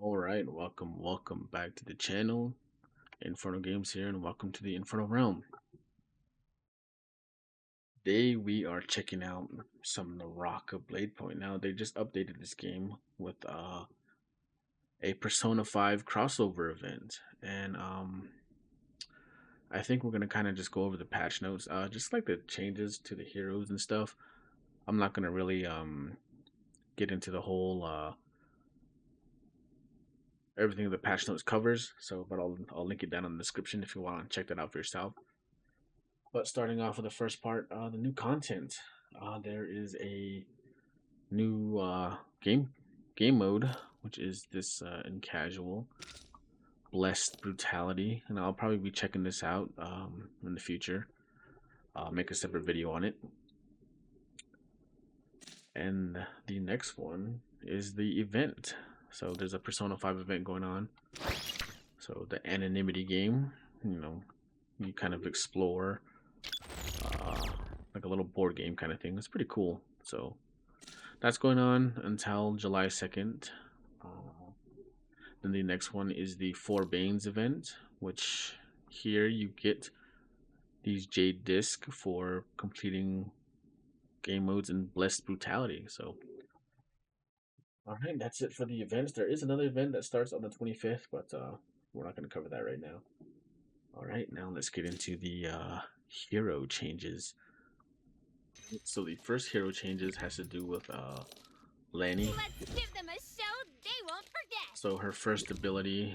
All right, welcome back to the channel. Inferno Games here, and welcome to the Inferno Realm. Today we are checking out some Naraka Bladepoint. Now they just updated this game with a Persona 5 crossover event, and I think we're gonna kind of just go over the patch notes, just like the changes to the heroes and stuff. I'm not gonna really get into the whole everything the patch notes covers. But I'll link it down in the description if you want to check that out for yourself. But starting off with the first part, the new content. There is a new game mode, which is this in casual, blessed brutality, and I'll probably be checking this out in the future. I'll make a separate video on it. And the next one is the event. So there's a Persona 5 event going on. So the anonymity game, you kind of explore like a little board game kind of thing. It's pretty cool. So that's going on until July 2nd. Then the next one is the Four Banes event, which here you get these Jade Disc for completing game modes in Blessed Brutality. So, alright, that's it for the events. There is another event that starts on the 25th, but we're not going to cover that right now. Alright, now let's get into the hero changes. So the first hero changes has to do with Lanny. Let's give them a show they won't forget. So her first ability,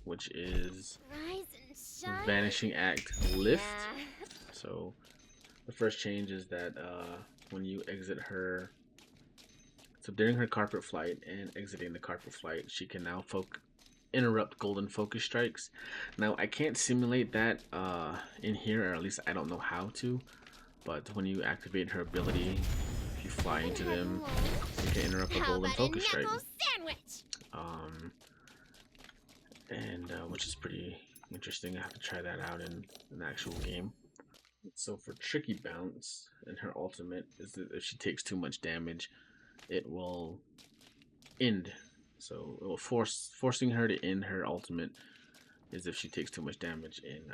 which is Rise and shine. Vanishing Act Lift. Yeah. So the first change is that when you exit her, so during her carpet flight and exiting the carpet flight, she can now interrupt golden focus strikes. Now I can't simulate that in here, or at least I don't know how to. But when you activate her ability, if you fly into them, you can interrupt a golden focus strike. Which is pretty interesting. I have to try that out in an actual game. So for Tricky Bounce, and her ultimate is that if she takes too much damage, it will end. So it will forcing her to end her ultimate is if she takes too much damage in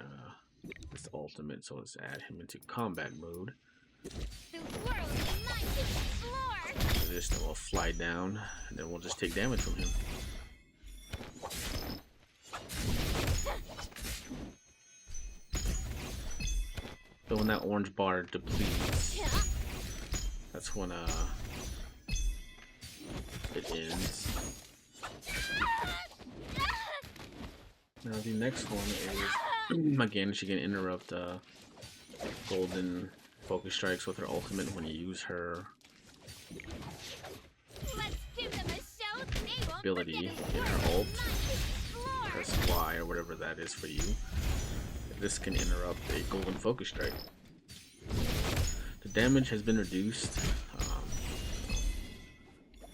this ultimate. So let's add him into combat mode. The world is mine to explore. So this will fly down, and then we'll just take damage from him. So when that orange bar depletes, that's when it ends. Now the next one is again she can interrupt golden focus strikes with her ultimate when you use her ability in her ult. Press Y or whatever that is for you. This can interrupt a golden focus strike. The damage has been reduced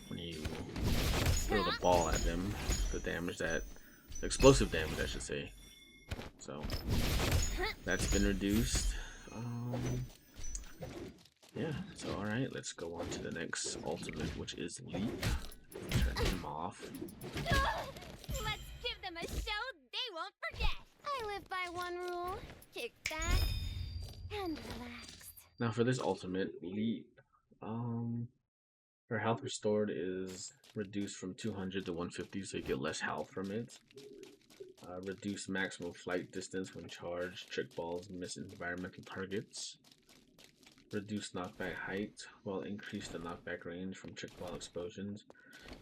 when you throw the ball at them. The explosive damage I should say. So that's been reduced. Yeah, so alright, let's go on to the next ultimate, which is Leap. Turn him off. Let's give them a show they won't forget. I live by one rule. Kick back and relax. Now for this ultimate, Leap, her health restored is reduced from 200 to 150, so you get less health from it. Reduce maximum flight distance when charged. Trick balls miss environmental targets. Reduce knockback height while increase the knockback range from trick ball explosions.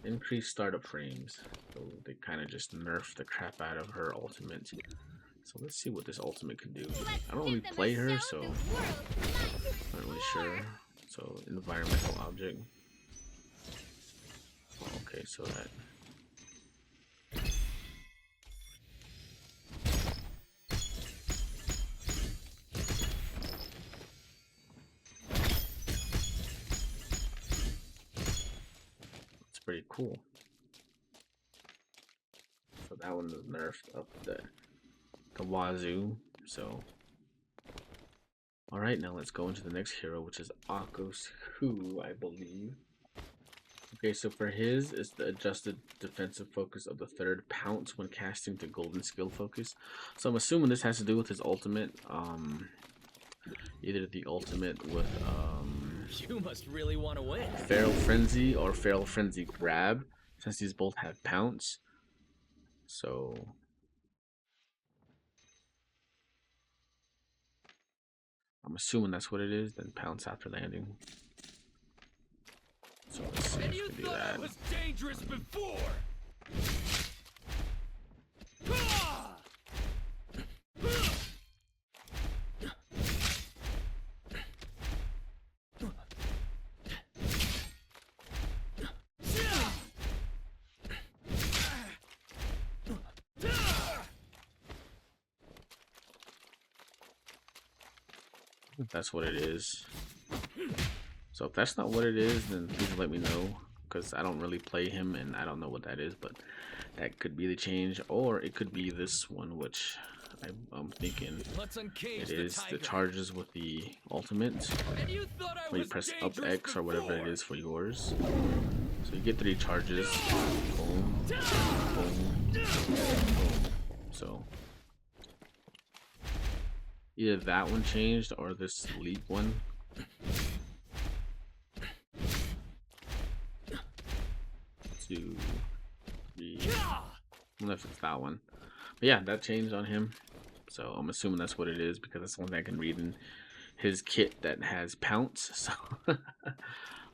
Increase startup frames. So they kind of just nerf the crap out of her ultimate. So let's see what this ultimate can do. I don't really play her, so I'm not really sure. So environmental object. Okay, so that. It's pretty cool. So that one was nerfed up the wazoo. So alright, now let's go into the next hero, which is Akos, who I believe Okay, so for his, it's the adjusted defensive focus of the third pounce when casting to golden skill focus. So I'm assuming this has to do with his ultimate. Either the ultimate with You must really want to win. Feral Frenzy or Feral Frenzy Grab, since these both have pounce. So I'm assuming that's what it is. Then pounce after landing. So let's see if we can do that. I was dangerous before. If that's what it is. So if that's not what it is, then please let me know, because I don't really play him and I don't know what that is, but that could be the change, or it could be this one, which I'm thinking it is the charges with the ultimate, where you press up X or whatever it is for yours. So you get 3 charges. Boom, boom, boom. So either that one changed or this leap one. 2, 3. I don't know if it's that one. But yeah, that changed on him. So I'm assuming that's what it is, because that's the one thing I can read in his kit that has pounce. So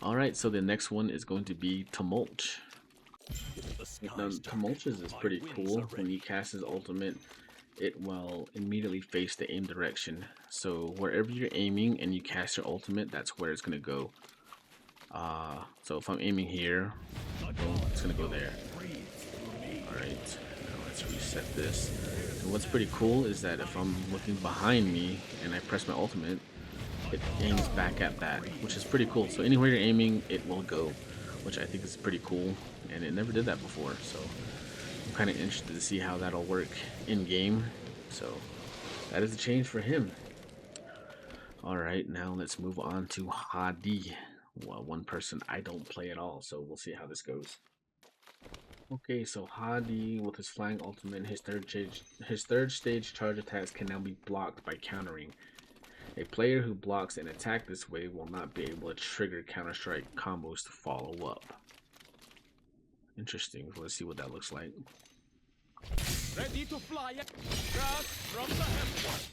alright, so the next one is going to be Tumult. Now, Tumult is pretty cool. When you cast his ultimate, it will immediately face the aim direction. So wherever you're aiming and you cast your ultimate, that's where it's going to go. So if I'm aiming here, it's going to go there. Alright, now let's reset this. And what's pretty cool is that if I'm looking behind me and I press my ultimate, it aims back at that, which is pretty cool. So anywhere you're aiming, it will go, which I think is pretty cool, and it never did that before. So I'm kind of interested to see how that'll work in game. So that is a change for him. Alright, now let's move on to Hadi. Well, one person I don't play at all, so we'll see how this goes. Okay, so Hadi with his flying ultimate, his third stage charge attacks can now be blocked by countering. A player who blocks an attack this way will not be able to trigger counter-strike combos to follow up. Interesting. Let's see what that looks like. Ready to fly. Cast from the heavens.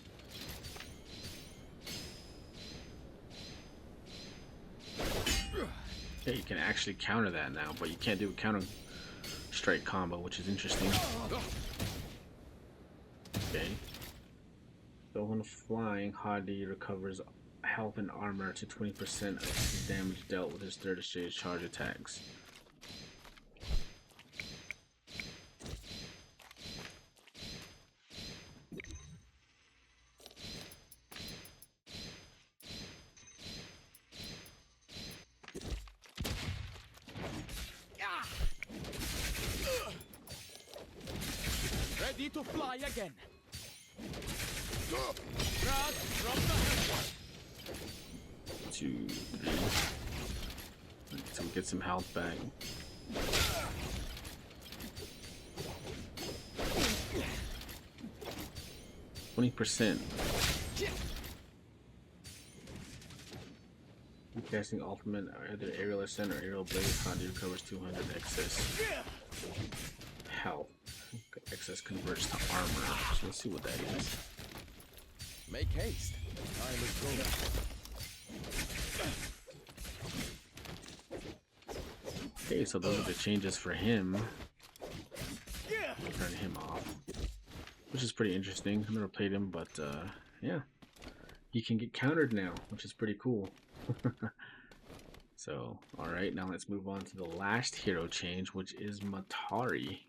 Okay, you can actually counter that now, but you can't do a counter strike combo, which is interesting. Okay. So when flying, Hadi recovers health and armor to 20% of his damage dealt with his third stage charge attacks. Ready to fly again. Cast from the heavens. 2, 3. So we get some health back. %. Casting ultimate, either aerial ascent or aerial blade, Hadi recovers 200 excess health. Excess converts to armor. So let's see what that is. Make haste. Time is going. Okay, so those are the changes for him. Turn him off, which is pretty interesting. I've never played him, but yeah, he can get countered now, which is pretty cool. So, alright, now let's move on to the last hero change, which is Matari.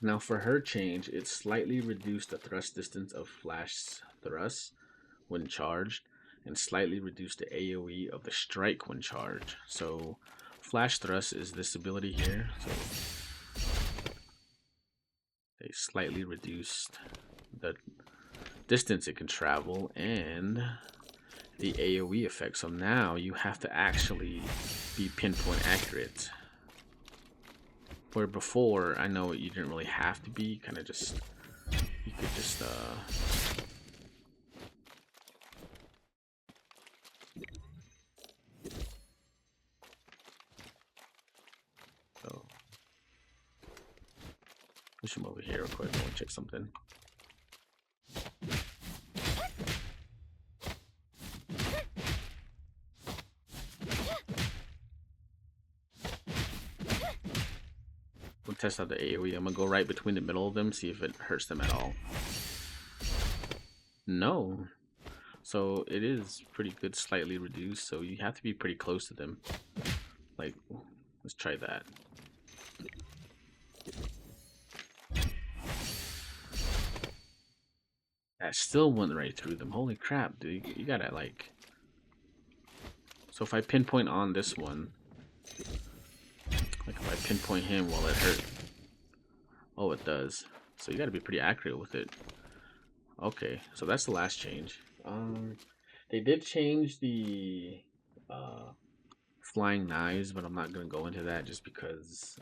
Now for her change, it slightly reduced the thrust distance of Flash Thrust when charged, and slightly reduced the AoE of the strike when charged. So Flash Thrust is this ability here. So they slightly reduced the distance it can travel and the AoE effect. So now you have to actually be pinpoint accurate. Where before, I know you didn't really have to be, kind of just, you could just, so, push him over here real quick. I want to check something. We'll test out the AoE. I'm gonna go right between the middle of them, see if it hurts them at all. No. So it is pretty good, slightly reduced, so you have to be pretty close to them. Like, let's try that. That still went right through them. Holy crap, dude. You gotta, like... So if I pinpoint on this one, like if I pinpoint him, will it hurt? Oh, it does. So you gotta be pretty accurate with it. Okay, so that's the last change. They did change the flying knives, but I'm not gonna go into that just because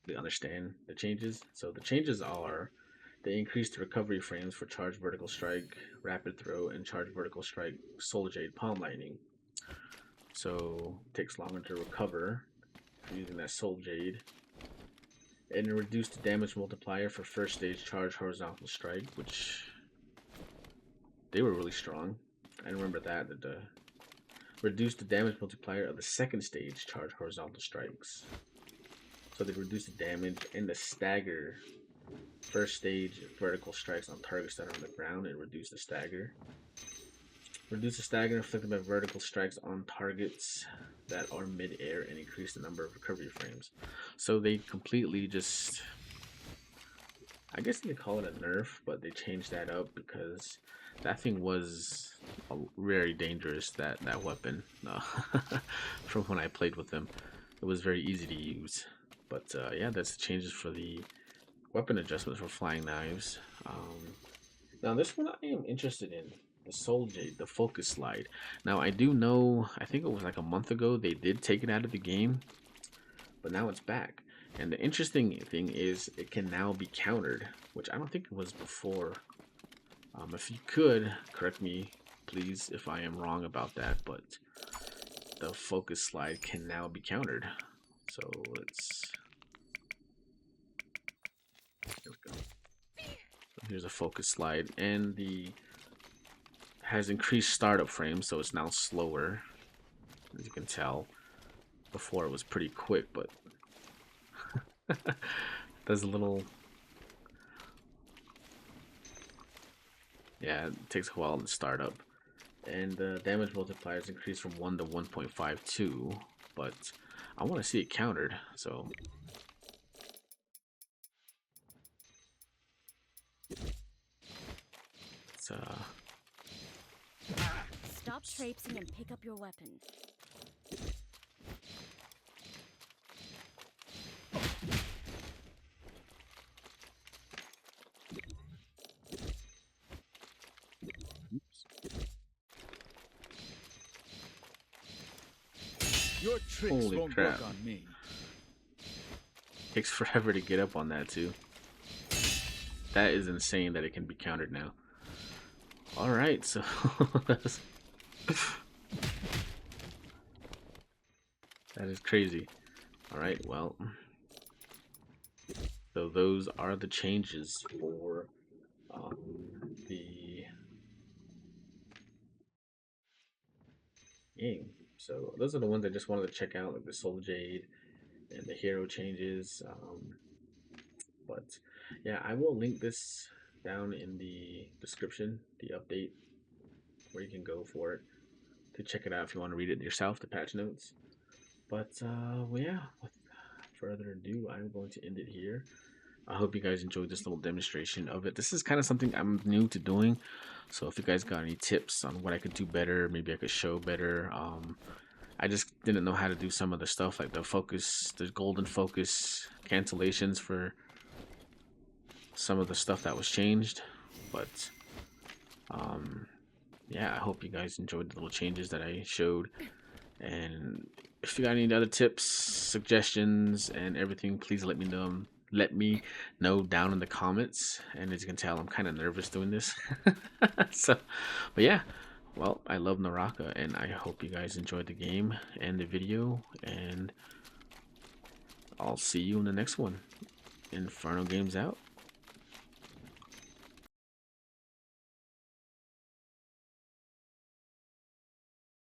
they understand the changes. So the changes are they increased the recovery frames for charge vertical strike, rapid throw, and charge vertical strike soul jade palm lightning. So it takes longer to recover for using that soul jade. And it reduced the damage multiplier for first stage charge horizontal strike, which they were really strong. I remember that reduced the damage multiplier of the second stage charge horizontal strikes. So they reduced the damage and the stagger first stage vertical strikes on targets that are on the ground. It reduced the stagger. Reduce the stagger inflicted by vertical strikes on targets that are mid-air and increase the number of recovery frames. So they completely just, I guess you could call it a nerf, but they changed that up because that thing was very dangerous, that weapon. From when I played with them, it was very easy to use. But yeah, that's the changes for the weapon adjustments for flying knives. Now this one I am interested in. The Soul Jade, the focus slide. Now I do know, I think it was like a month ago they did take it out of the game, but now it's back. And the interesting thing is it can now be countered, which I don't think it was before. If you could correct me, please, if I am wrong about that, but the focus slide can now be countered. So let's. There we go. So here's a focus slide, and the has increased startup frames, so it's now slower, as you can tell. Before it was pretty quick, but does a little, yeah, it takes a while to start up. And the damage multiplier is increased from 1 to 1.52, but I want to see it countered, so let's Stop traipsing and pick up your weapon. Your tricks Holy won't crap. work on me. takes forever to get up on that too. That is insane that it can be countered now. Alright, so that is crazy. Alright, well, so those are the changes for the game. So those are the ones I just wanted to check out, like the Soul Jade and the hero changes. But yeah, I will link this down in the description, the update, where you can go for it to check it out if you want to read it yourself, the patch notes. But well, yeah, with further ado, I'm going to end it here. I hope you guys enjoyed this little demonstration of it. This is kind of something I'm new to doing, so if you guys got any tips on what I could do better, maybe I could show better. I just didn't know how to do some of the stuff like the focus, the golden focus cancellations for some of the stuff that was changed. But yeah, I hope you guys enjoyed the little changes that I showed, and if you got any other tips, suggestions, and everything, please let me know. Let me know down in the comments. And as you can tell, I'm kind of nervous doing this. So, but yeah, well, I love Naraka, and I hope you guys enjoyed the game and the video. And I'll see you in the next one. Inferno Games out.